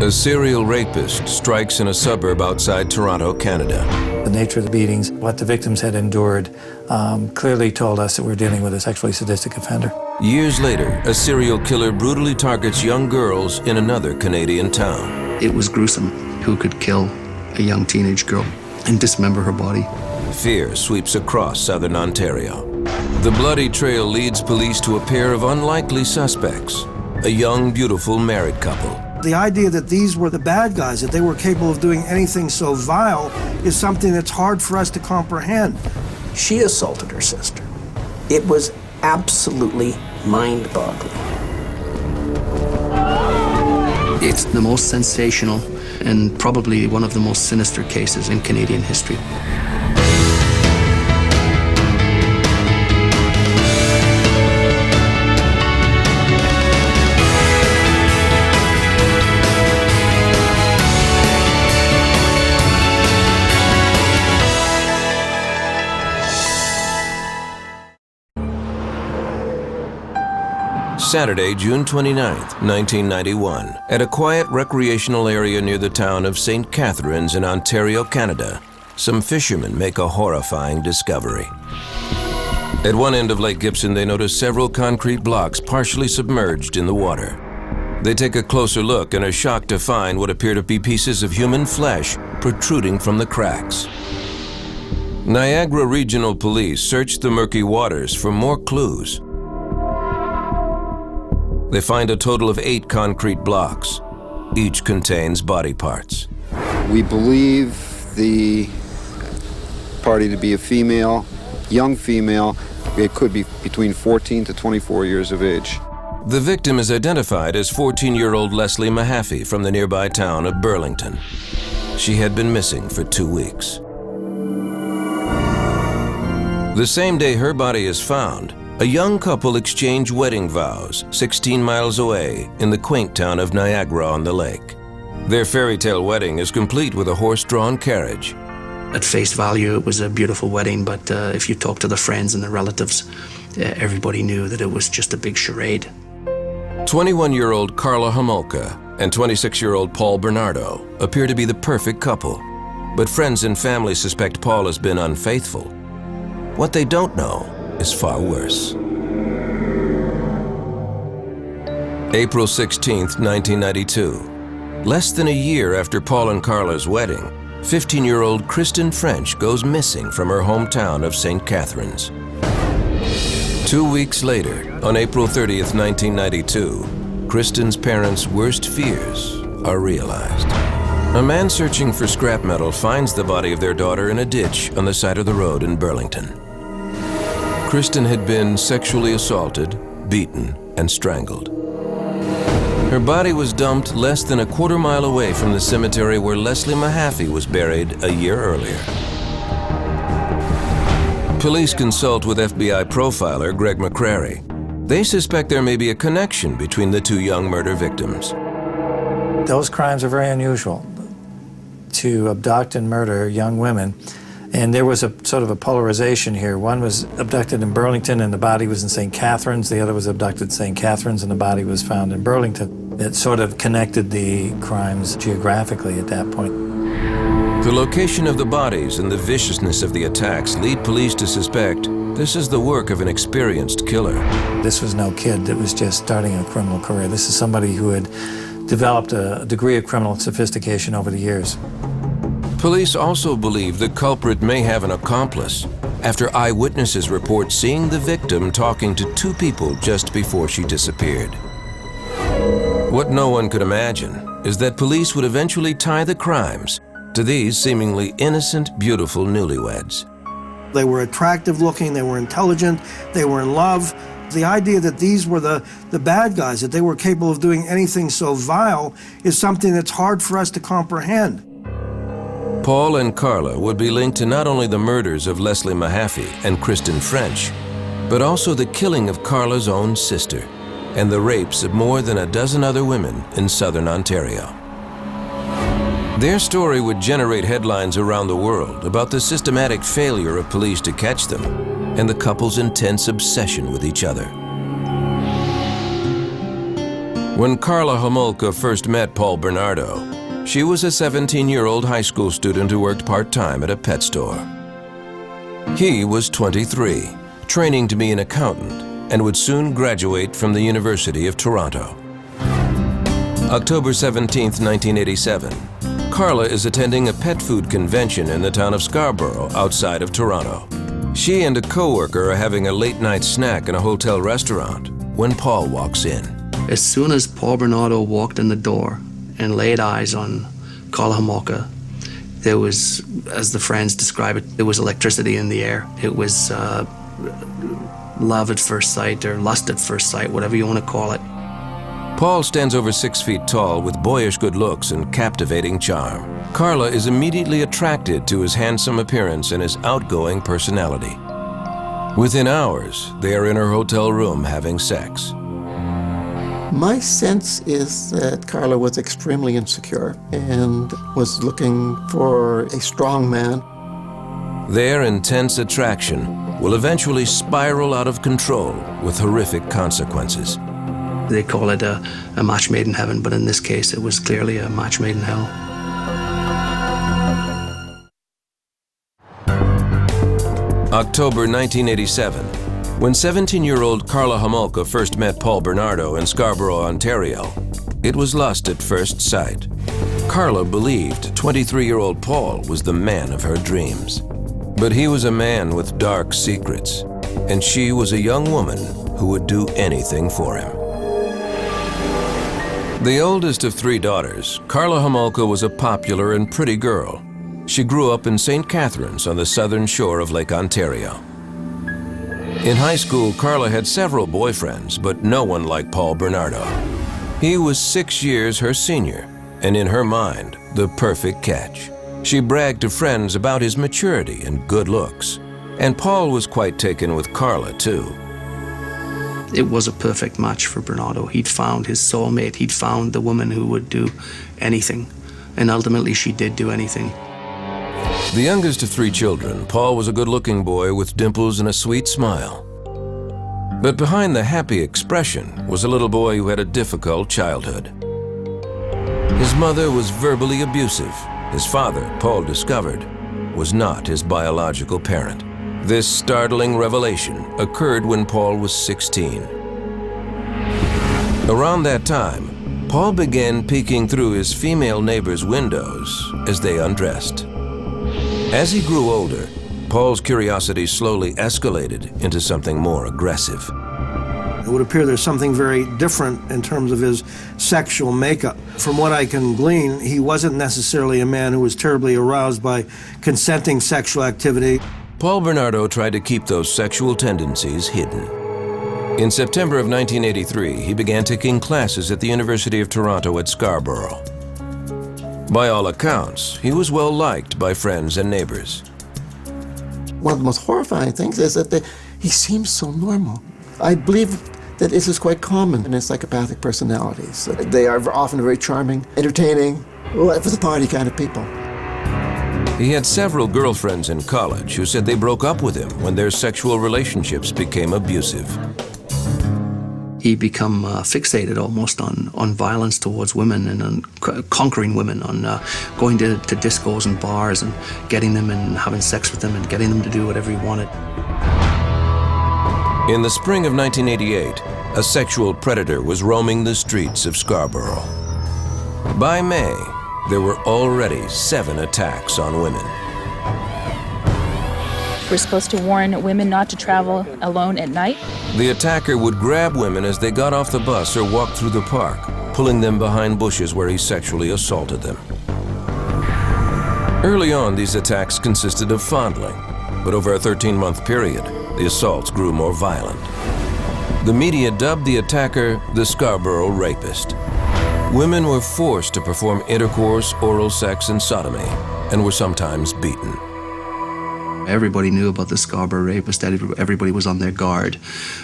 A serial rapist strikes in a suburb outside Toronto, Canada. The nature of the beatings, what the victims had endured, clearly told us that we're dealing with a sexually sadistic offender. Years later, a serial killer brutally targets young girls in another Canadian town. It was gruesome. Who could kill a young teenage girl and dismember her body? Fear sweeps across southern Ontario. The bloody trail leads police to a pair of unlikely suspects, a young, beautiful married couple. The idea that these were the bad guys, that they were capable of doing anything so vile, is something that's hard for us to comprehend. She assaulted her sister. It was absolutely mind-boggling. It's the most sensational and probably one of the most sinister cases in Canadian history. Saturday, June 29, 1991, at a quiet recreational area near the town of St. Catharines in Ontario, Canada, some fishermen make a horrifying discovery. At one end of Lake Gibson, they notice several concrete blocks partially submerged in the water. They take a closer look and are shocked to find what appear to be pieces of human flesh protruding from the cracks. Niagara Regional Police searched the murky waters for more clues. They find a total of 8 concrete blocks. Each contains body parts. We believe the party to be a female, young female. It could be between 14 to 24 years of age. The victim is identified as 14-year-old Leslie Mahaffey from the nearby town of Burlington. She had been missing for 2 weeks. The same day her body is found, a young couple exchange wedding vows 16 miles away in the quaint town of Niagara-on-the-Lake. Their fairy tale wedding is complete with a horse-drawn carriage. At face value, it was a beautiful wedding, but if you talk to the friends and the relatives, everybody knew that it was just a big charade. 21-year-old Karla Homolka and 26-year-old Paul Bernardo appear to be the perfect couple, but friends and family suspect Paul has been unfaithful. What they don't know is far worse. April 16, 1992. Less than a year after Paul and Karla's wedding, 15-year-old Kristen French goes missing from her hometown of St. Catharines. 2 weeks later, on April 30th, 1992, Kristen's parents' worst fears are realized. A man searching for scrap metal finds the body of their daughter in a ditch on the side of the road in Burlington. Kristen had been sexually assaulted, beaten, and strangled. Her body was dumped less than a quarter mile away from the cemetery where Leslie Mahaffey was buried a year earlier. Police consult with FBI profiler Greg McCrary. They suspect there may be a connection between the 2 young murder victims. Those crimes are very unusual, to abduct and murder young women. And there was a sort of a polarization here. One was abducted in Burlington and the body was in St. Catharines. The other was abducted in St. Catharines and the body was found in Burlington. It sort of connected the crimes geographically at that point. The location of the bodies and the viciousness of the attacks lead police to suspect this is the work of an experienced killer. This was no kid that was just starting a criminal career. This is somebody who had developed a degree of criminal sophistication over the years. Police also believe the culprit may have an accomplice after eyewitnesses report seeing the victim talking to 2 people just before she disappeared. What no one could imagine is that police would eventually tie the crimes to these seemingly innocent, beautiful newlyweds. They were attractive looking, they were intelligent, they were in love. The idea that these were the bad guys, that they were capable of doing anything so vile, is something that's hard for us to comprehend. Paul and Karla would be linked to not only the murders of Leslie Mahaffey and Kristen French, but also the killing of Karla's own sister and the rapes of more than a dozen other women in southern Ontario. Their story would generate headlines around the world about the systematic failure of police to catch them and the couple's intense obsession with each other. When Karla Homolka first met Paul Bernardo, she was a 17-year-old high school student who worked part-time at a pet store. He was 23, training to be an accountant, and would soon graduate from the University of Toronto. October 17, 1987, Karla is attending a pet food convention in the town of Scarborough, outside of Toronto. She and a co-worker are having a late-night snack in a hotel restaurant when Paul walks in. As soon as Paul Bernardo walked in the door and laid eyes on Karla Homolka, there was, as the friends describe it, there was electricity in the air. It was love at first sight or lust at first sight, whatever you want to call it. Paul stands over 6 feet tall with boyish good looks and captivating charm. Karla is immediately attracted to his handsome appearance and his outgoing personality. Within hours, they are in her hotel room having sex. My sense is that Karla was extremely insecure and was looking for a strong man. Their intense attraction will eventually spiral out of control with horrific consequences. They call it a match made in heaven, but in this case it was clearly a match made in hell. October 1987. When 17-year-old Karla Homolka first met Paul Bernardo in Scarborough, Ontario, it was lust at first sight. Karla believed 23-year-old Paul was the man of her dreams. But he was a man with dark secrets, and she was a young woman who would do anything for him. The oldest of 3 daughters, Karla Homolka was a popular and pretty girl. She grew up in St. Catharines on the southern shore of Lake Ontario. In high school, Karla had several boyfriends, but no one like Paul Bernardo. He was 6 years her senior, and in her mind, the perfect catch. She bragged to friends about his maturity and good looks, and Paul was quite taken with Karla, too. It was a perfect match for Bernardo. He'd found his soulmate. He'd found the woman who would do anything, and ultimately she did do anything. The youngest of 3 children, Paul was a good-looking boy with dimples and a sweet smile. But behind the happy expression was a little boy who had a difficult childhood. His mother was verbally abusive. His father, Paul discovered, was not his biological parent. This startling revelation occurred when Paul was 16. Around that time, Paul began peeking through his female neighbors' windows as they undressed. As he grew older, Paul's curiosity slowly escalated into something more aggressive. It would appear there's something very different in terms of his sexual makeup. From what I can glean, he wasn't necessarily a man who was terribly aroused by consenting sexual activity. Paul Bernardo tried to keep those sexual tendencies hidden. In September of 1983, he began taking classes at the University of Toronto at Scarborough. By all accounts, he was well liked by friends and neighbors. One of the most horrifying things is that he seems so normal. I believe that this is quite common in psychopathic personalities. They are often very charming, entertaining, life of the party kind of people. He had several girlfriends in college who said they broke up with him when their sexual relationships became abusive. He became fixated almost on violence towards women and on conquering women, on going to discos and bars and getting them and having sex with them and getting them to do whatever he wanted. In the spring of 1988, a sexual predator was roaming the streets of Scarborough. By May, there were already 7 attacks on women. We're supposed to warn women not to travel alone at night. The attacker would grab women as they got off the bus or walked through the park, pulling them behind bushes where he sexually assaulted them. Early on, these attacks consisted of fondling, but over a 13-month period, the assaults grew more violent. The media dubbed the attacker the Scarborough Rapist. Women were forced to perform intercourse, oral sex, and sodomy, and were sometimes beaten. Everybody knew about the Scarborough Rapist. Everybody was on their guard,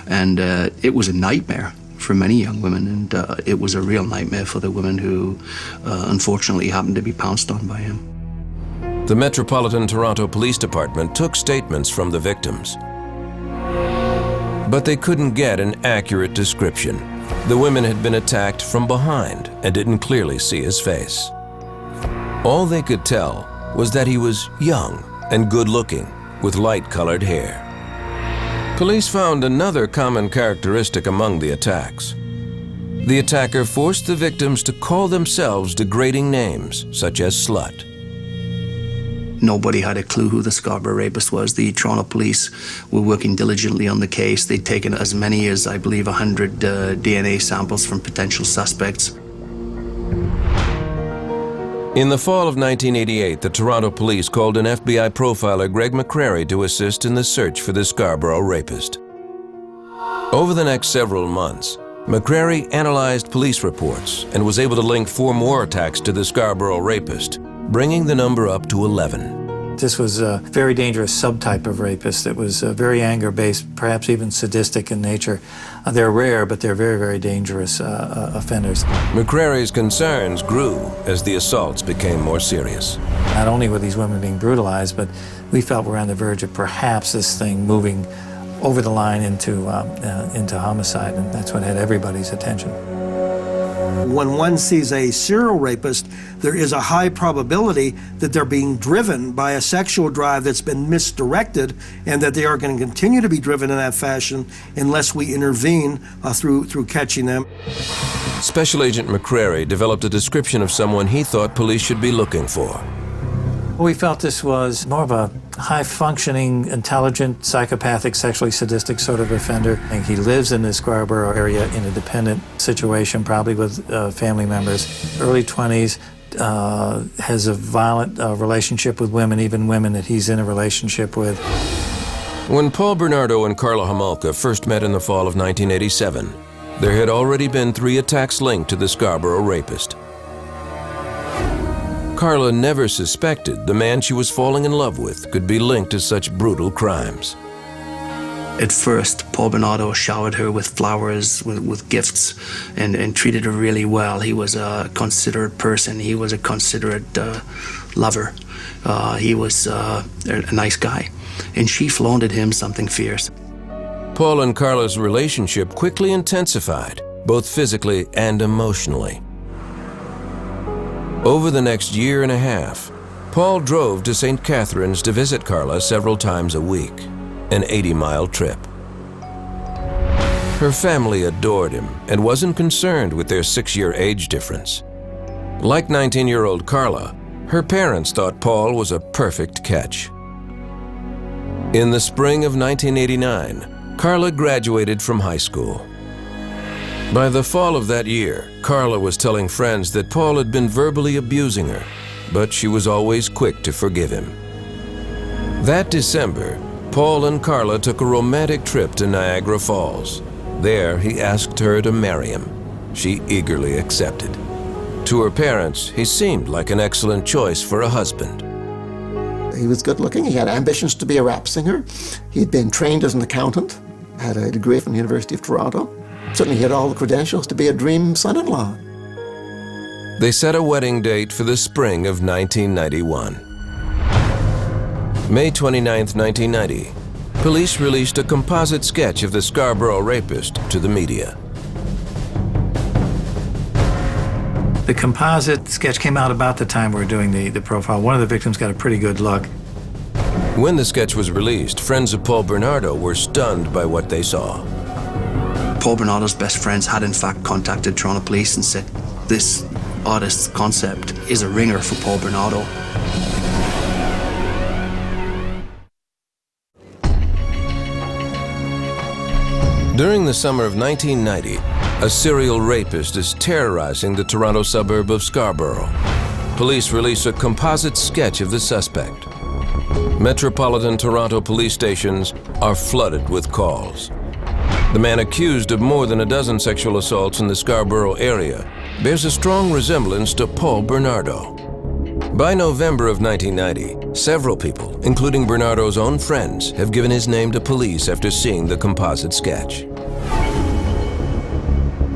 and it was a nightmare for many young women, and it was a real nightmare for the women who unfortunately happened to be pounced on by him. The Metropolitan Toronto Police Department took statements from the victims, but they couldn't get an accurate description. The women had been attacked from behind and didn't clearly see his face. All they could tell was that he was young and good-looking, with light-colored hair. Police found another common characteristic among the attacks. The attacker forced the victims to call themselves degrading names, such as slut. Nobody had a clue who the Scarborough rapist was. The Toronto police were working diligently on the case. They'd taken as many as, I believe, 100 DNA samples from potential suspects. In the fall of 1988, the Toronto police called an FBI profiler, Greg McCrary, to assist in the search for the Scarborough rapist. Over the next several months, McCrary analyzed police reports and was able to link 4 more attacks to the Scarborough rapist, bringing the number up to 11. This was a very dangerous subtype of rapist that was very anger-based, perhaps even sadistic in nature. They're rare, but they're very, very dangerous offenders. McCrary's concerns grew as the assaults became more serious. Not only were these women being brutalized, but we felt we're on the verge of perhaps this thing moving over the line into homicide, and that's what had everybody's attention. When one sees a serial rapist, there is a high probability that they're being driven by a sexual drive that's been misdirected, and that they are going to continue to be driven in that fashion unless we intervene through catching them. Special Agent McCrary developed a description of someone he thought police should be looking for. We felt this was more of a high-functioning, intelligent, psychopathic, sexually sadistic sort of offender. And he lives in the Scarborough area in a dependent situation, probably with family members. Early 20s, has a violent relationship with women, even women that he's in a relationship with. When Paul Bernardo and Karla Homolka first met in the fall of 1987, there had already been 3 attacks linked to the Scarborough rapist. Karla never suspected the man she was falling in love with could be linked to such brutal crimes. At first, Paul Bernardo showered her with flowers, with gifts, and treated her really well. He was a considerate person. He was a considerate lover. He was a nice guy. And she flaunted him something fierce. Paul and Karla's relationship quickly intensified, both physically and emotionally. Over the next year and a half, Paul drove to St. Catharines to visit Karla several times a week, an 80-mile trip. Her family adored him and wasn't concerned with their 6-year age difference. Like 19-year-old Karla, her parents thought Paul was a perfect catch. In the spring of 1989, Karla graduated from high school. By the fall of that year, Karla was telling friends that Paul had been verbally abusing her, but she was always quick to forgive him. That December, Paul and Karla took a romantic trip to Niagara Falls. There, he asked her to marry him. She eagerly accepted. To her parents, he seemed like an excellent choice for a husband. He was good looking. He had ambitions to be a rap singer. He'd been trained as an accountant, had a degree from the University of Toronto. Certainly he had all the credentials to be a dream son-in-law. They set a wedding date for the spring of 1991. May 29, 1990, police released a composite sketch of the Scarborough rapist to the media. The composite sketch came out about the time we were doing the profile. One of the victims got a pretty good look. When the sketch was released, friends of Paul Bernardo were stunned by what they saw. Paul Bernardo's best friends had in fact contacted Toronto police and said, this artist's concept is a ringer for Paul Bernardo. During the summer of 1990, a serial rapist is terrorizing the Toronto suburb of Scarborough. Police release a composite sketch of the suspect. Metropolitan Toronto police stations are flooded with calls. The man accused of more than a dozen sexual assaults in the Scarborough area bears a strong resemblance to Paul Bernardo. By November of 1990, several people, including Bernardo's own friends, have given his name to police after seeing the composite sketch.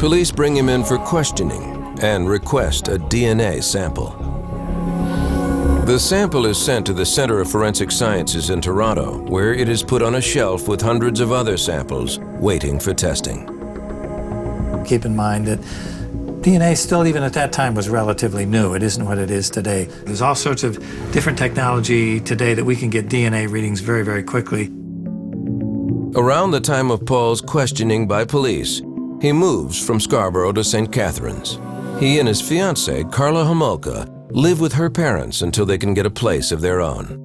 Police bring him in for questioning and request a DNA sample. The sample is sent to the Center of Forensic Sciences in Toronto, where it is put on a shelf with hundreds of other samples waiting for testing. Keep in mind that DNA still, even at that time, was relatively new. It isn't what it is today. There's all sorts of different technology today that we can get DNA readings very, very quickly. Around the time of Paul's questioning by police, he moves from Scarborough to St. Catharines. He and his fiancée, Karla Homolka, live with her parents until they can get a place of their own.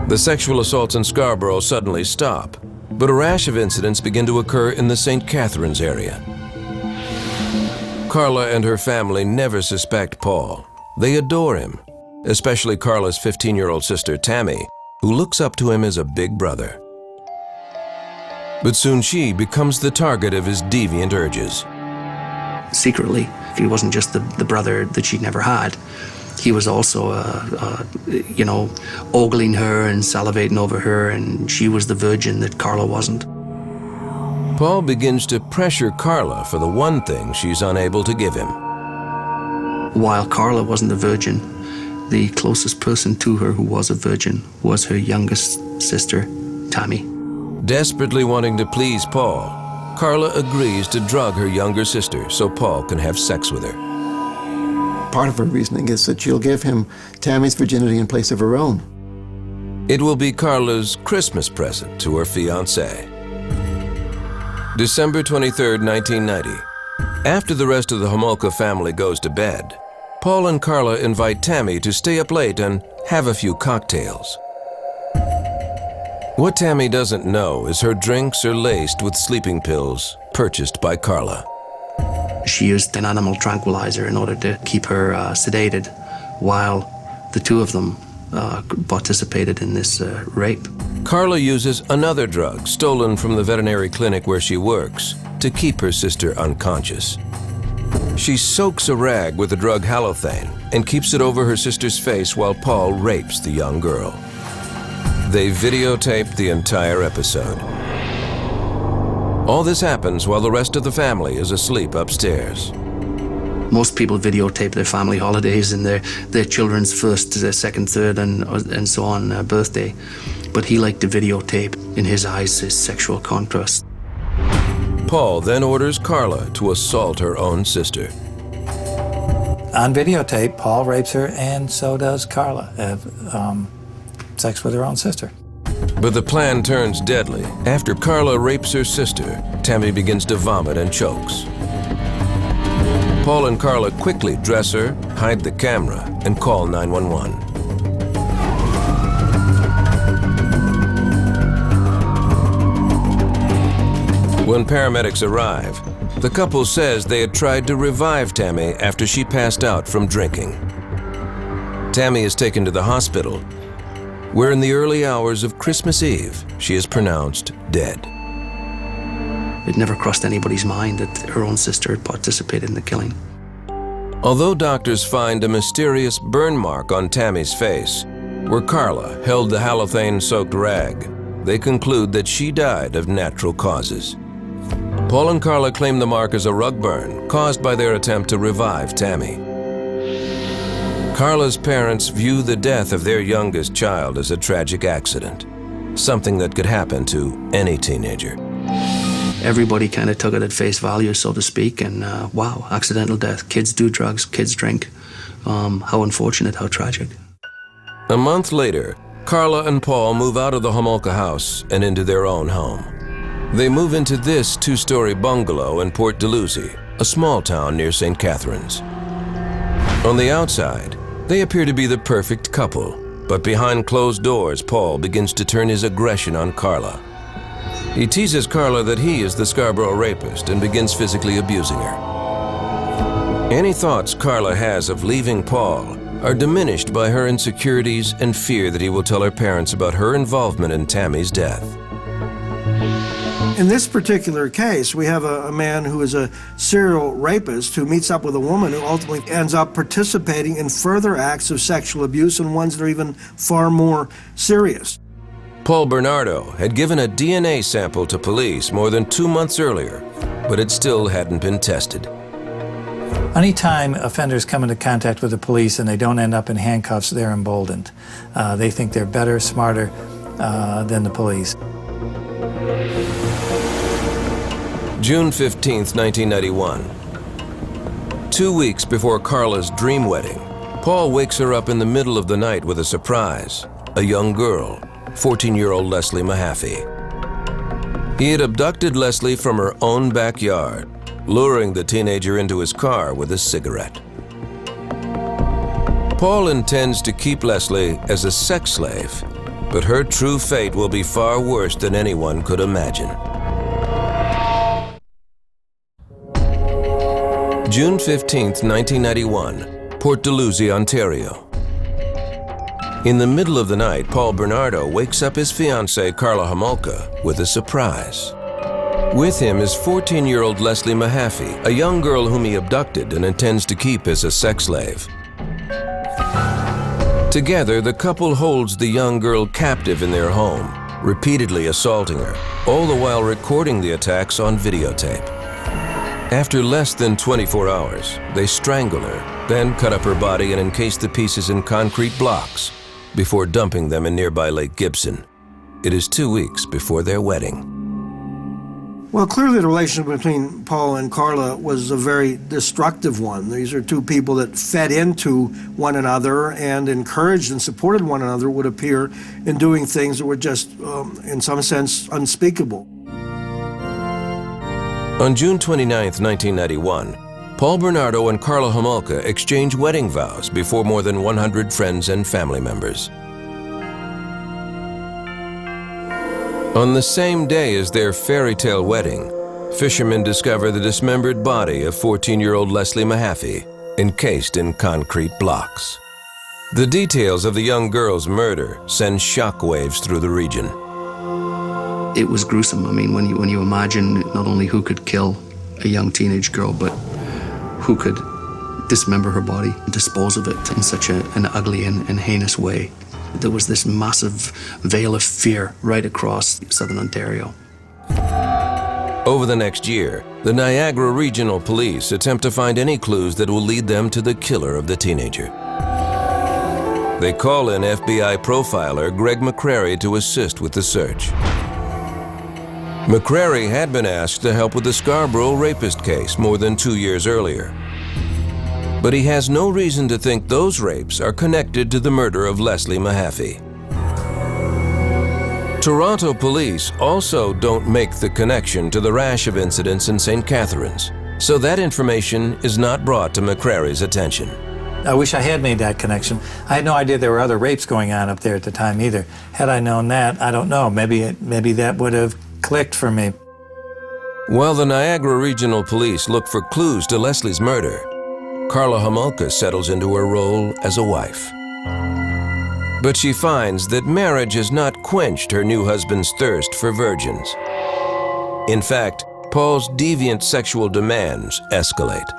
The sexual assaults in Scarborough suddenly stop, but a rash of incidents begin to occur in the St. Catharines area. Karla and her family never suspect Paul. They adore him, especially Karla's 15-year-old sister, Tammy, who looks up to him as a big brother. But soon she becomes the target of his deviant urges. Secretly, he wasn't just the brother that she never had. He was also, ogling her and salivating over her, and she was the virgin that Karla wasn't. Paul begins to pressure Karla for the one thing she's unable to give him. While Karla wasn't a virgin, the closest person to her who was a virgin was her youngest sister, Tammy. Desperately wanting to please Paul, Karla agrees to drug her younger sister so Paul can have sex with her. Part of her reasoning is that she'll give him Tammy's virginity in place of her own. It will be Karla's Christmas present to her fiancé. December 23, 1990. After the rest of the Homolka family goes to bed, Paul and Karla invite Tammy to stay up late and have a few cocktails. What Tammy doesn't know is her drinks are laced with sleeping pills purchased by Karla. She used an animal tranquilizer in order to keep her sedated while the two of them participated in this rape. Karla uses another drug stolen from the veterinary clinic where she works to keep her sister unconscious. She soaks a rag with the drug halothane and keeps it over her sister's face while Paul rapes the young girl. They videotape the entire episode. All this happens while the rest of the family is asleep upstairs. Most people videotape their family holidays and their children's first, their second, third, and so on birthday. But he liked to videotape, in his eyes, his sexual contrast. Paul then orders Karla to assault her own sister. On videotape, Paul rapes her, and so does Karla. Sex with her own sister. But the plan turns deadly. After Karla rapes her sister, Tammy begins to vomit and chokes. Paul and Karla quickly dress her, hide the camera, and call 911. When paramedics arrive, the couple says they had tried to revive Tammy after she passed out from drinking. Tammy is taken to the hospital, where in the early hours of Christmas Eve, she is pronounced dead. It never crossed anybody's mind that her own sister had participated in the killing. Although doctors find a mysterious burn mark on Tammy's face, where Karla held the halothane-soaked rag, they conclude that she died of natural causes. Paul and Karla claim the mark as a rug burn caused by their attempt to revive Tammy. Karla's parents view the death of their youngest child as a tragic accident, something that could happen to any teenager. Everybody kind of took it at face value, so to speak, and wow, accidental death. Kids do drugs, kids drink. How unfortunate, how tragic. A month later, Karla and Paul move out of the Homolka house and into their own home. They move into this two-story bungalow in Port Dalhousie, a small town near St. Catharines. On the outside, they appear to be the perfect couple, but behind closed doors, Paul begins to turn his aggression on Karla. He teases Karla that he is the Scarborough rapist and begins physically abusing her. Any thoughts Karla has of leaving Paul are diminished by her insecurities and fear that he will tell her parents about her involvement in Tammy's death. In this particular case, we have a man who is a serial rapist who meets up with a woman who ultimately ends up participating in further acts of sexual abuse, and ones that are even far more serious. Paul Bernardo had given a DNA sample to police more than 2 months earlier, but it still hadn't been tested. Anytime offenders come into contact with the police and they don't end up in handcuffs, they're emboldened. They think they're better, smarter than the police. June 15, 1991. 2 weeks before Karla's dream wedding, Paul wakes her up in the middle of the night with a surprise, a young girl, 14-year-old Leslie Mahaffey. He had abducted Leslie from her own backyard, luring the teenager into his car with a cigarette. Paul intends to keep Leslie as a sex slave, but her true fate will be far worse than anyone could imagine. June 15, 1991, Port Dalhousie, Ontario. In the middle of the night, Paul Bernardo wakes up his fiancée, Karla Homolka, with a surprise. With him is 14-year-old Leslie Mahaffey, a young girl whom he abducted and intends to keep as a sex slave. Together, the couple holds the young girl captive in their home, repeatedly assaulting her, all the while recording the attacks on videotape. After less than 24 hours, they strangle her, then cut up her body and encase the pieces in concrete blocks before dumping them in nearby Lake Gibson. It is 2 weeks before their wedding. Well, clearly the relationship between Paul and Karla was a very destructive one. These are two people that fed into one another and encouraged and supported one another, would appear, in doing things that were just, in some sense, unspeakable. On June 29, 1991, Paul Bernardo and Karla Homolka exchange wedding vows before more than 100 friends and family members. On the same day as their fairy tale wedding, fishermen discover the dismembered body of 14-year-old Leslie Mahaffey, encased in concrete blocks. The details of the young girl's murder send shockwaves through the region. It was gruesome. I mean, when you imagine not only who could kill a young teenage girl, but who could dismember her body and dispose of it in such an ugly and heinous way. There was this massive veil of fear right across southern Ontario. Over the next year, the Niagara Regional Police attempt to find any clues that will lead them to the killer of the teenager. They call in FBI profiler Greg McCrary to assist with the search. McCrary had been asked to help with the Scarborough rapist case more than 2 years earlier. But he has no reason to think those rapes are connected to the murder of Leslie Mahaffey. Toronto police also don't make the connection to the rash of incidents in St. Catharines, so that information is not brought to McCrary's attention. I wish I had made that connection. I had no idea there were other rapes going on up there at the time either. Had I known that, I don't know, maybe that would have clicked for me. While the Niagara Regional Police look for clues to Leslie's murder, Karla Homolka settles into her role as a wife. But she finds that marriage has not quenched her new husband's thirst for virgins. In fact, Paul's deviant sexual demands escalate.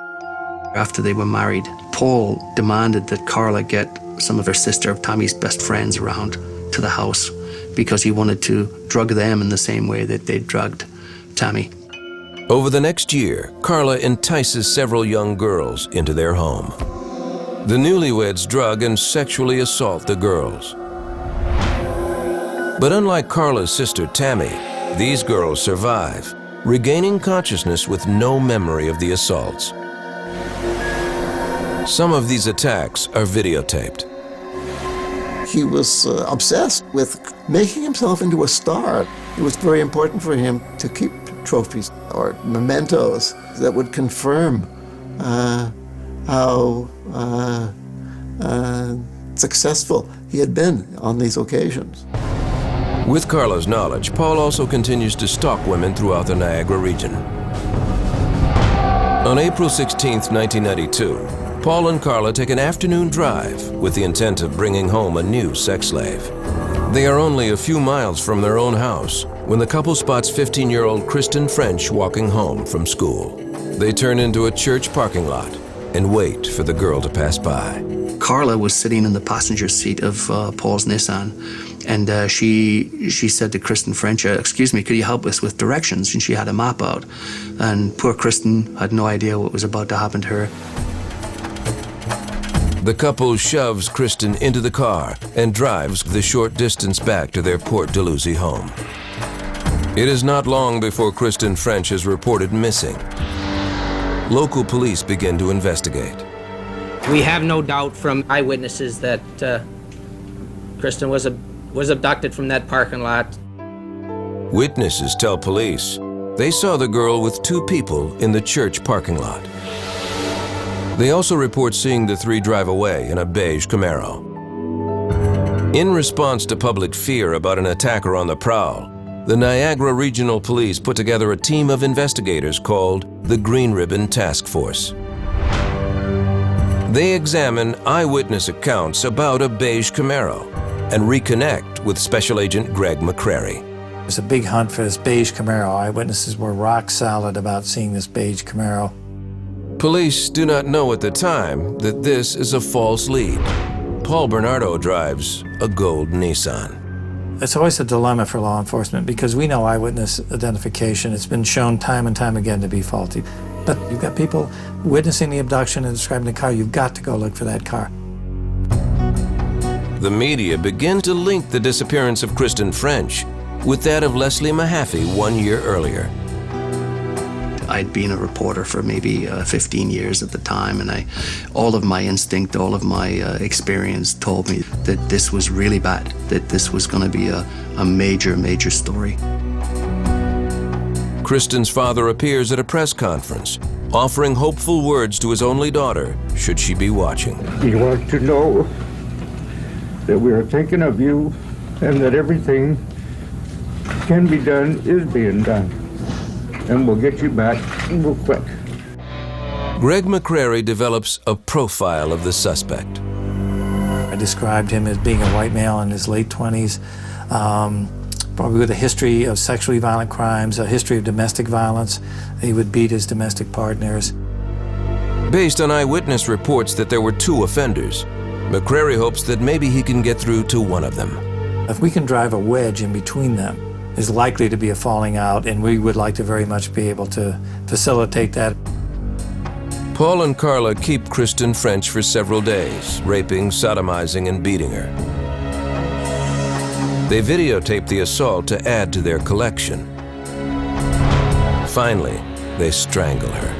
After they were married, Paul demanded that Karla get some of her sister Tammy's best friends around to the house because he wanted to drug them in the same way that they drugged Tammy. Over the next year, Karla entices several young girls into their home. The newlyweds drug and sexually assault the girls. But unlike Karla's sister Tammy, these girls survive, regaining consciousness with no memory of the assaults. Some of these attacks are videotaped. He was obsessed with making himself into a star. It was very important for him to keep trophies or mementos that would confirm how successful he had been on these occasions. With Karla's knowledge, Paul also continues to stalk women throughout the Niagara region. On April 16, 1992, Paul and Karla take an afternoon drive with the intent of bringing home a new sex slave. They are only a few miles from their own house when the couple spots 15-year-old Kristen French walking home from school. They turn into a church parking lot and wait for the girl to pass by. Karla was sitting in the passenger seat of Paul's Nissan, and she said to Kristen French, "Excuse me, could you help us with directions?" And she had a map out, and poor Kristen had no idea what was about to happen to her. The couple shoves Kristen into the car and drives the short distance back to their Port Dalhousie home. It is not long before Kristen French is reported missing. Local police begin to investigate. We have no doubt from eyewitnesses that Kristen was abducted from that parking lot. Witnesses tell police they saw the girl with two people in the church parking lot. They also report seeing the three drive away in a beige Camaro. In response to public fear about an attacker on the prowl, the Niagara Regional Police put together a team of investigators called the Green Ribbon Task Force. They examine eyewitness accounts about a beige Camaro and reconnect with Special Agent Greg McCrary. It was a big hunt for this beige Camaro. Eyewitnesses were rock solid about seeing this beige Camaro. Police do not know at the time that this is a false lead. Paul Bernardo drives a gold Nissan. It's always a dilemma for law enforcement because we know eyewitness identification. It's been shown time and time again to be faulty. But you've got people witnessing the abduction and describing the car. You've got to go look for that car. The media begin to link the disappearance of Kristen French with that of Leslie Mahaffey 1 year earlier. I'd been a reporter for maybe 15 years at the time, and all of my instinct, all of my experience told me that this was really bad, that this was going to be a major, major story. Kristen's father appears at a press conference, offering hopeful words to his only daughter, should she be watching. We want to know that we are thinking of you and that everything can be done is being done. And we'll get you back real quick. Greg McCrary develops a profile of the suspect. I described him as being a white male in his late 20s, probably with a history of sexually violent crimes, a history of domestic violence. He would beat his domestic partners. Based on eyewitness reports that there were two offenders, McCrary hopes that maybe he can get through to one of them. If we can drive a wedge in between them, there's likely to be a falling out, and we would like to very much be able to facilitate that. Paul and Karla keep Kristen French for several days, raping, sodomizing, and beating her. They videotape the assault to add to their collection. Finally, they strangle her.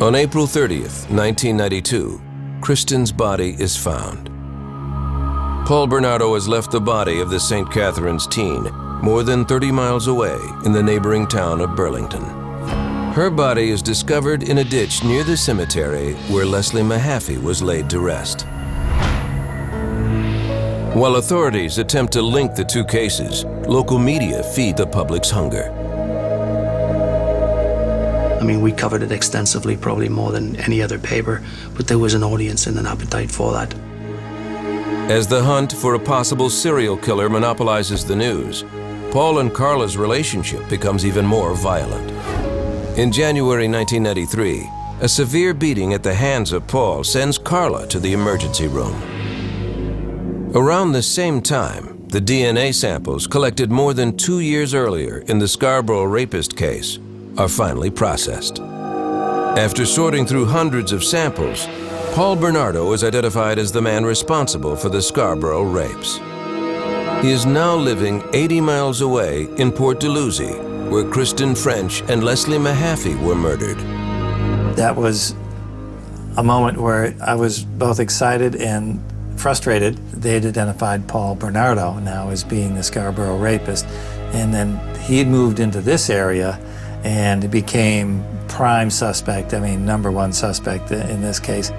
On April 30th, 1992, Kristen's body is found. Paul Bernardo has left the body of the St. Catherine's teen more than 30 miles away in the neighboring town of Burlington. Her body is discovered in a ditch near the cemetery where Leslie Mahaffey was laid to rest. While authorities attempt to link the two cases, local media feed the public's hunger. I mean, we covered it extensively, probably more than any other paper, but there was an audience and an appetite for that. As the hunt for a possible serial killer monopolizes the news, Paul and Karla's relationship becomes even more violent. In January 1993, a severe beating at the hands of Paul sends Karla to the emergency room. Around the same time, the DNA samples collected more than 2 years earlier in the Scarborough rapist case are finally processed. After sorting through hundreds of samples, Paul Bernardo is identified as the man responsible for the Scarborough rapes. He is now living 80 miles away in Port Dalhousie, where Kristen French and Leslie Mahaffey were murdered. That was a moment where I was both excited and frustrated. They had identified Paul Bernardo now as being the Scarborough rapist, and then he had moved into this area and became prime suspect, number one suspect in this case.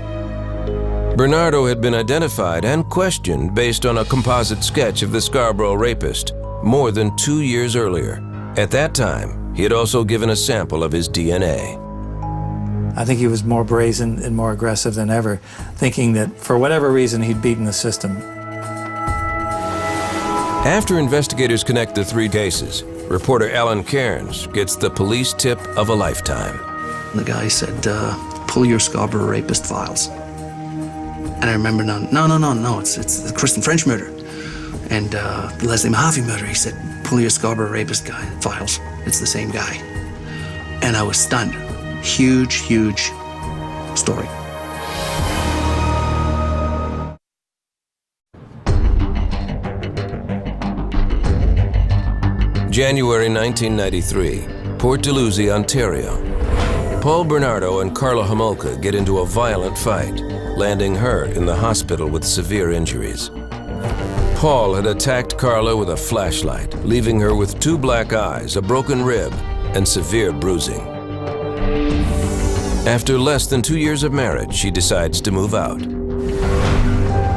Bernardo had been identified and questioned based on a composite sketch of the Scarborough rapist more than 2 years earlier. At that time, he had also given a sample of his DNA. I think he was more brazen and more aggressive than ever, thinking that for whatever reason he'd beaten the system. After investigators connect the three cases, reporter Alan Cairns gets the police tip of a lifetime. The guy said, pull your Scarborough rapist files. And I remember, no, it's the Kristen French murder. And the Leslie Mahaffey murder, he said, pull your Scarborough rapist guy files. It's the same guy. And I was stunned. Huge, huge story. January 1993, Port Dalhousie, Ontario. Paul Bernardo and Karla Homolka get into a violent fight, landing her in the hospital with severe injuries. Paul had attacked Karla with a flashlight, leaving her with 2 black eyes, a broken rib, and severe bruising. After less than 2 years of marriage, she decides to move out.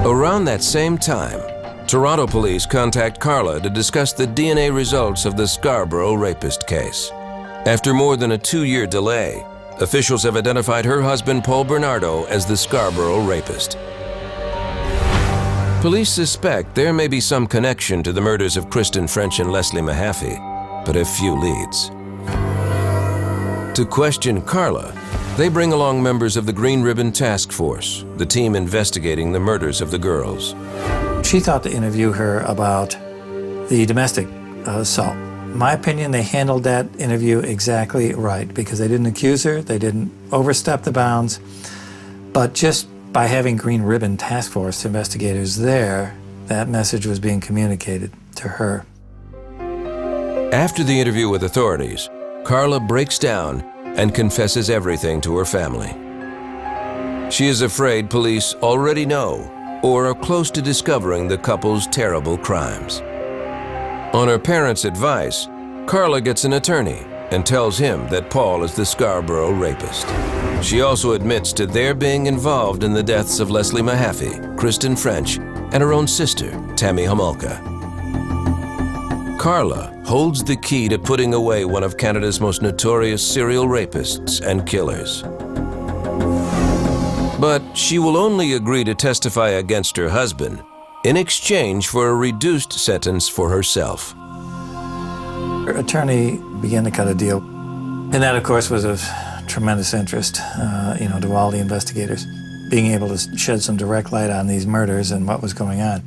Around that same time, Toronto police contact Karla to discuss the DNA results of the Scarborough rapist case. After more than a 2-year delay, officials have identified her husband, Paul Bernardo, as the Scarborough rapist. Police suspect there may be some connection to the murders of Kristen French and Leslie Mahaffey, but have few leads. To question Karla, they bring along members of the Green Ribbon Task Force, the team investigating the murders of the girls. She thought to interview her about the domestic assault. In my opinion, they handled that interview exactly right because they didn't accuse her, they didn't overstep the bounds, but just by having Green Ribbon Task Force investigators there, that message was being communicated to her. After the interview with authorities, Karla breaks down and confesses everything to her family. She is afraid police already know or are close to discovering the couple's terrible crimes. On her parents' advice, Karla gets an attorney and tells him that Paul is the Scarborough rapist. She also admits to their being involved in the deaths of Leslie Mahaffey, Kristen French, and her own sister, Tammy Homolka. Karla holds the key to putting away one of Canada's most notorious serial rapists and killers. But she will only agree to testify against her husband in exchange for a reduced sentence for herself. Her attorney began to cut a deal, and that, of course, was of tremendous interest, to all the investigators, being able to shed some direct light on these murders and what was going on.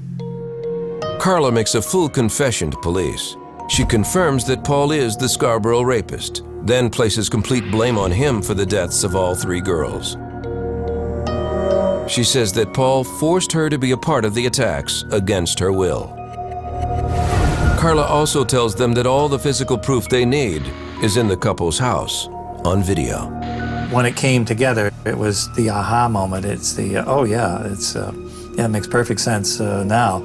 Karla makes a full confession to police. She confirms that Paul is the Scarborough rapist, then places complete blame on him for the deaths of all 3 girls. She says that Paul forced her to be a part of the attacks against her will. Karla also tells them that all the physical proof they need is in the couple's house, on video. When it came together, it was the aha moment. It's the, it makes perfect sense now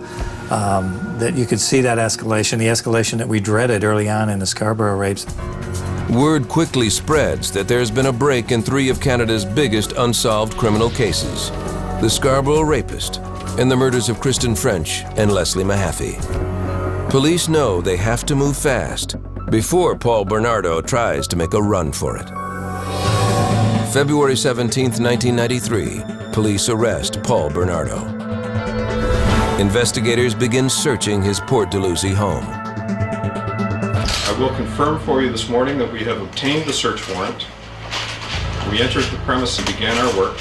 that you could see that escalation, the escalation that we dreaded early on in the Scarborough rapes. Word quickly spreads that there's been a break in 3 of Canada's biggest unsolved criminal cases: the Scarborough rapist and the murders of Kristen French and Leslie Mahaffey. Police know they have to move fast before Paul Bernardo tries to make a run for it. February 17, 1993, police arrest Paul Bernardo. Investigators begin searching his Port Dalhousie home. I will confirm for you this morning that we have obtained the search warrant. We entered the premise and began our work.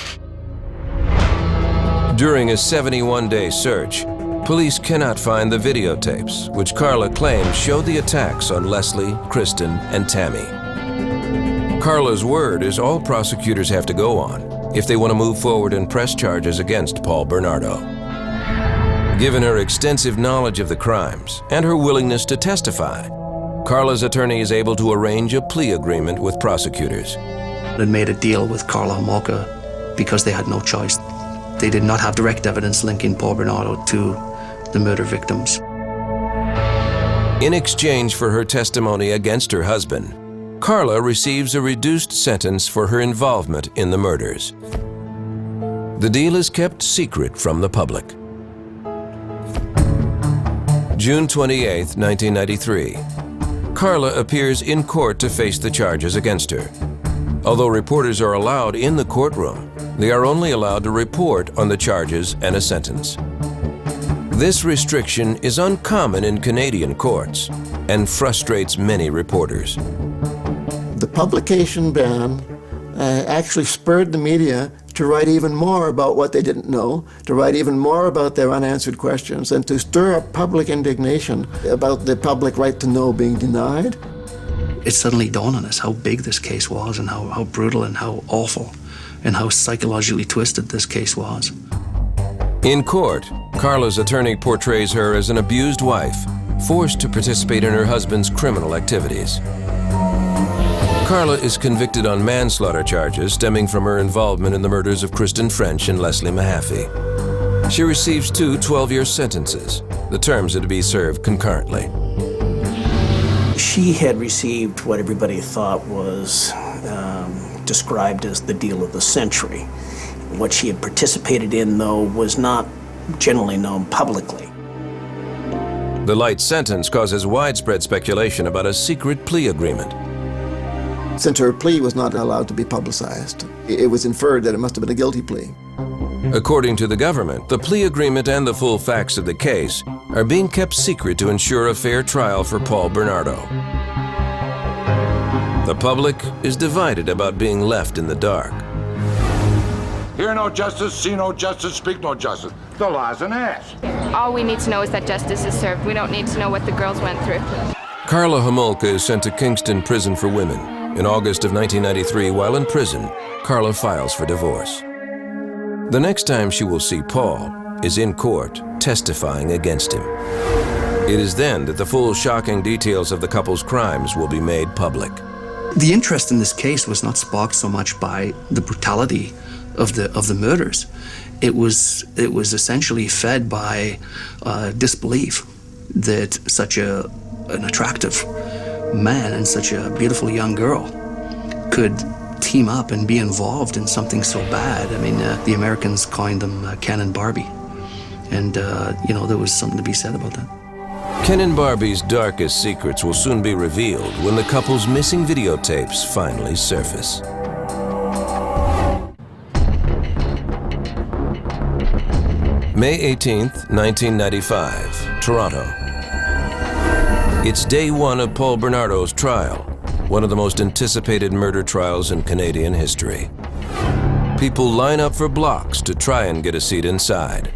During a 71-day search, police cannot find the videotapes, which Karla claims show the attacks on Leslie, Kristen, and Tammy. Karla's word is all prosecutors have to go on if they want to move forward and press charges against Paul Bernardo. Given her extensive knowledge of the crimes and her willingness to testify, Karla's attorney is able to arrange a plea agreement with prosecutors. They made a deal with Karla Homolka because they had no choice. They did not have direct evidence linking Paul Bernardo to the murder victims. In exchange for her testimony against her husband, Karla receives a reduced sentence for her involvement in the murders. The deal is kept secret from the public. June 28, 1993. Karla appears in court to face the charges against her. Although reporters are allowed in the courtroom, they are only allowed to report on the charges and a sentence. This restriction is uncommon in Canadian courts and frustrates many reporters. The publication ban actually spurred the media to write even more about what they didn't know, to write even more about their unanswered questions, and to stir up public indignation about the public right to know being denied. It suddenly dawned on us how big this case was and how brutal and how awful and how psychologically twisted this case was. In court, Karla's attorney portrays her as an abused wife forced to participate in her husband's criminal activities. Karla is convicted on manslaughter charges stemming from her involvement in the murders of Kristen French and Leslie Mahaffey. She receives 2 12-year sentences. The terms are to be served concurrently. She had received what everybody thought was described as the deal of the century. What she had participated in, though, was not generally known publicly. The light sentence causes widespread speculation about a secret plea agreement. Since her plea was not allowed to be publicized, it was inferred that it must have been a guilty plea. According to the government, the plea agreement and the full facts of the case are being kept secret to ensure a fair trial for Paul Bernardo. The public is divided about being left in the dark. Hear no justice, see no justice, speak no justice. The law's an ass. All we need to know is that justice is served. We don't need to know what the girls went through. Karla Homolka is sent to Kingston Prison for Women. In August of 1993, while in prison, Karla files for divorce. The next time she will see Paul is in court, testifying against him. It is then that the full shocking details of the couple's crimes will be made public. The interest in this case was not sparked so much by the brutality of the murders. It was essentially fed by disbelief that such an attractive man and such a beautiful young girl could team up and be involved in something so bad. I mean, the Americans coined them Ken and Barbie. And, there was something to be said about that. Ken and Barbie's darkest secrets will soon be revealed when the couple's missing videotapes finally surface. May 18th, 1995, Toronto. It's day 1 of Paul Bernardo's trial, one of the most anticipated murder trials in Canadian history. People line up for blocks to try and get a seat inside.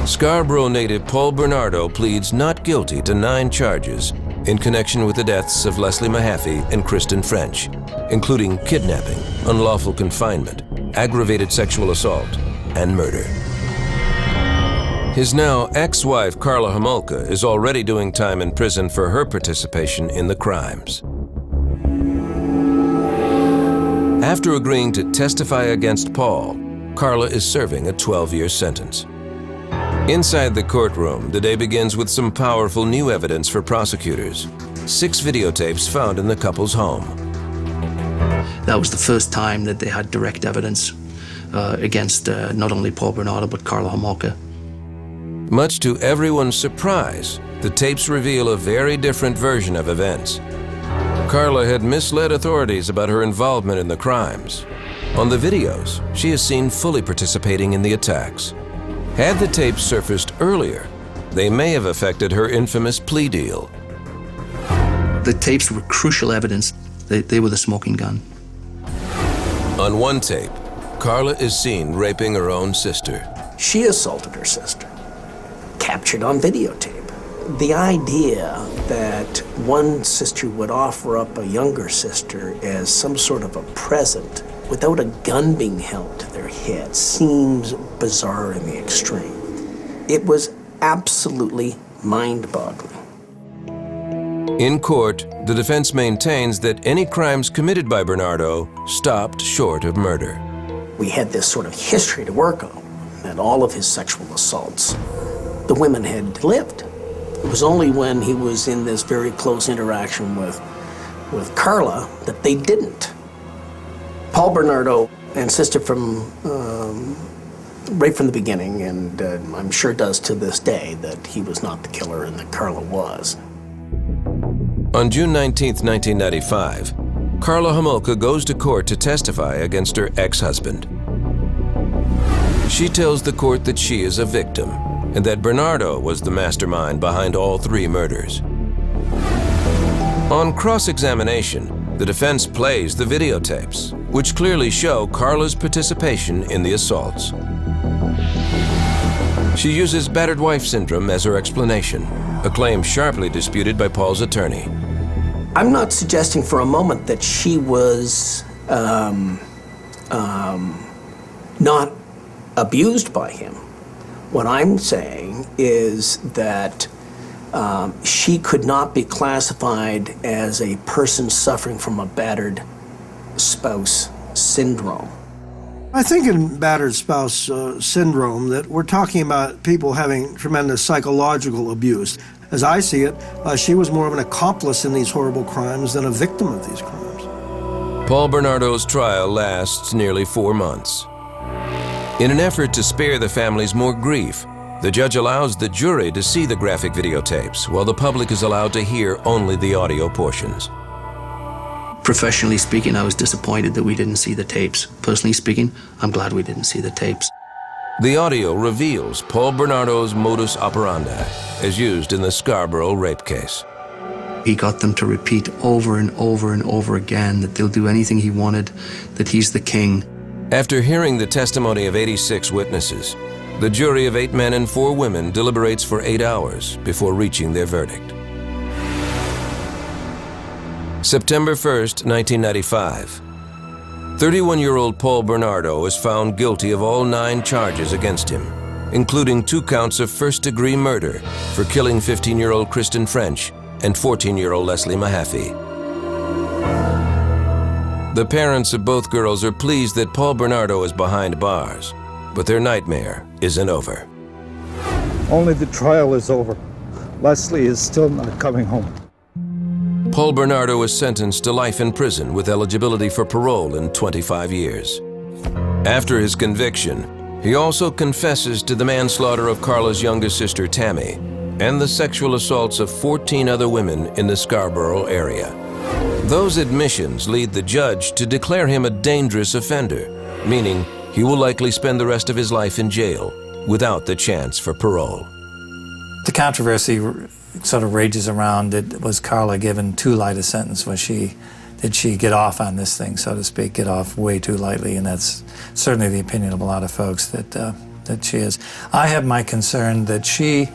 Scarborough native Paul Bernardo pleads not guilty to 9 charges in connection with the deaths of Leslie Mahaffey and Kristen French, including kidnapping, unlawful confinement, aggravated sexual assault, and murder. His now ex-wife, Karla Homolka, is already doing time in prison for her participation in the crimes. After agreeing to testify against Paul, Karla is serving a 12-year sentence. Inside the courtroom, the day begins with some powerful new evidence for prosecutors. 6 videotapes found in the couple's home. That was the first time that they had direct evidence against not only Paul Bernardo, but Karla Homolka. Much to everyone's surprise, the tapes reveal a very different version of events. Karla had misled authorities about her involvement in the crimes. On the videos, she is seen fully participating in the attacks. Had the tapes surfaced earlier, they may have affected her infamous plea deal. The tapes were crucial evidence. They were the smoking gun. On one tape, Karla is seen raping her own sister. She assaulted her sister, captured on videotape. The idea that one sister would offer up a younger sister as some sort of a present without a gun being held to their head seems bizarre in the extreme. It was absolutely mind-boggling. In court, the defense maintains that any crimes committed by Bernardo stopped short of murder. We had this sort of history to work on, that all of his sexual assaults, the women had lived. It was only when he was in this very close interaction with Karla that they didn't. Paul Bernardo insisted from right from the beginning, and I'm sure does to this day, that he was not the killer and that Karla was. On June 19, 1995, Karla Homolka goes to court to testify against her ex-husband. She tells the court that she is a victim and that Bernardo was the mastermind behind all 3 murders. On cross-examination, the defense plays the videotapes, which clearly show Karla's participation in the assaults. She uses battered wife syndrome as her explanation, a claim sharply disputed by Paul's attorney. I'm not suggesting for a moment that she was not abused by him. What I'm saying is that She could not be classified as a person suffering from a battered spouse syndrome. I think in battered spouse syndrome that we're talking about people having tremendous psychological abuse. As I see it, she was more of an accomplice in these horrible crimes than a victim of these crimes. Paul Bernardo's trial lasts nearly 4 months. In an effort to spare the families more grief, the judge allows the jury to see the graphic videotapes, while the public is allowed to hear only the audio portions. Professionally speaking, I was disappointed that we didn't see the tapes. Personally speaking, I'm glad we didn't see the tapes. The audio reveals Paul Bernardo's modus operandi, as used in the Scarborough rape case. He got them to repeat over and over and over again that they'll do anything he wanted, that he's the king. After hearing the testimony of 86 witnesses, the jury of 8 men and 4 women deliberates for 8 hours before reaching their verdict. September 1st, 1995. 31-year-old Paul Bernardo is found guilty of all 9 charges against him, including 2 counts of first-degree murder for killing 15-year-old Kristen French and 14-year-old Leslie Mahaffey. The parents of both girls are pleased that Paul Bernardo is behind bars, but their nightmare isn't over. Only the trial is over. Leslie is still not coming home. Paul Bernardo is sentenced to life in prison with eligibility for parole in 25 years. After his conviction, he also confesses to the manslaughter of Karla's younger sister Tammy and the sexual assaults of 14 other women in the Scarborough area. Those admissions lead the judge to declare him a dangerous offender, meaning he will likely spend the rest of his life in jail without the chance for parole. The controversy sort of rages around, was Karla given too light a sentence? Did she get off on this thing, so to speak, get off way too lightly? And that's certainly the opinion of a lot of folks, that she is. I have my concern that she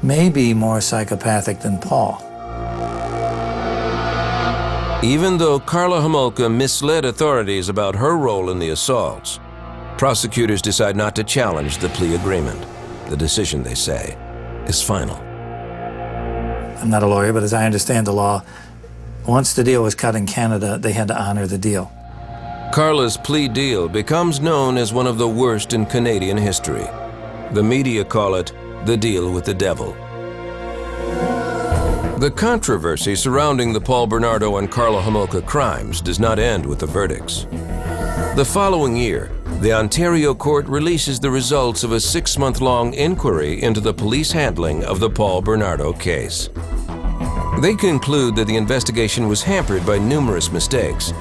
may be more psychopathic than Paul. Even though Karla Homolka misled authorities about her role in the assaults, prosecutors decide not to challenge the plea agreement. The decision, they say, is final. I'm not a lawyer, but as I understand the law, once the deal was cut in Canada, they had to honor the deal. Karla's plea deal becomes known as one of the worst in Canadian history. The media call it the deal with the devil. The controversy surrounding the Paul Bernardo and Karla Homolka crimes does not end with the verdicts. The following year, the Ontario court releases the results of a 6-month-long inquiry into the police handling of the Paul Bernardo case. They conclude that the investigation was hampered by numerous mistakes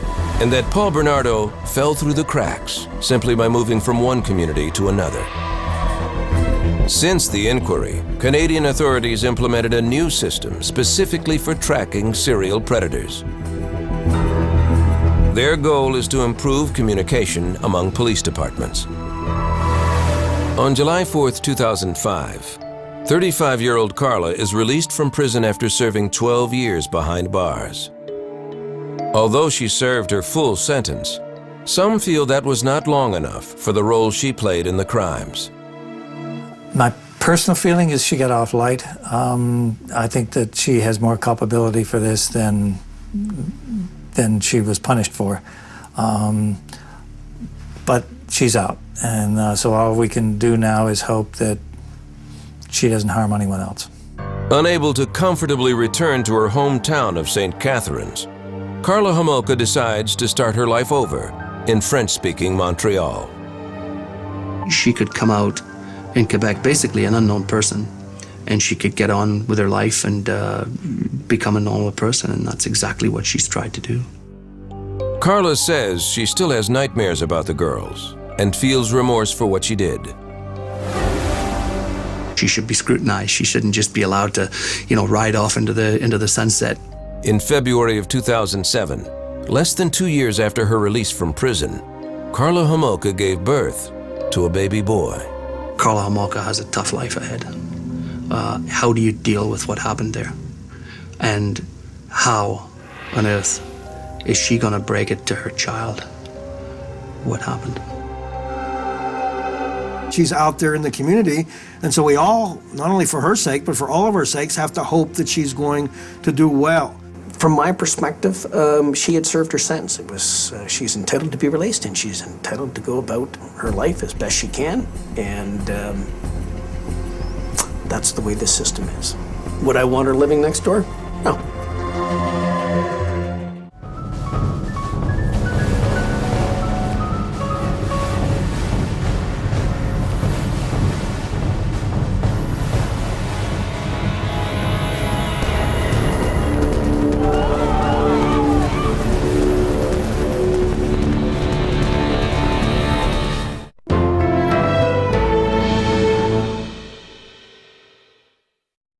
and that Paul Bernardo fell through the cracks simply by moving from one community to another. Since the inquiry, Canadian authorities implemented a new system specifically for tracking serial predators. Their goal is to improve communication among police departments. On July 4th, 2005, 35-year-old Karla is released from prison after serving 12 years behind bars. Although she served her full sentence, some feel that was not long enough for the role she played in the crimes. My personal feeling is she got off light. I think that she has more culpability for this than she was punished for. But she's out, and so all we can do now is hope that she doesn't harm anyone else. Unable to comfortably return to her hometown of St. Catharines, Karla Homolka decides to start her life over in French-speaking Montreal. She could come out in Quebec, basically an unknown person, and she could get on with her life and become a normal person, and that's exactly what she's tried to do. Karla says she still has nightmares about the girls and feels remorse for what she did. She should be scrutinized. She shouldn't just be allowed to, ride off into the sunset. In February of 2007, less than 2 years after her release from prison, Karla Homolka gave birth to a baby boy. Karla Homolka has a tough life ahead. How do you deal with what happened there? And how on earth is she going to break it to her child what happened? She's out there in the community, and so we all, not only for her sake, but for all of our sakes, have to hope that she's going to do well. From my perspective, she had served her sentence. It was she's entitled to be released, and she's entitled to go about her life as best she can, and that's the way this system is. Would I want her living next door? No.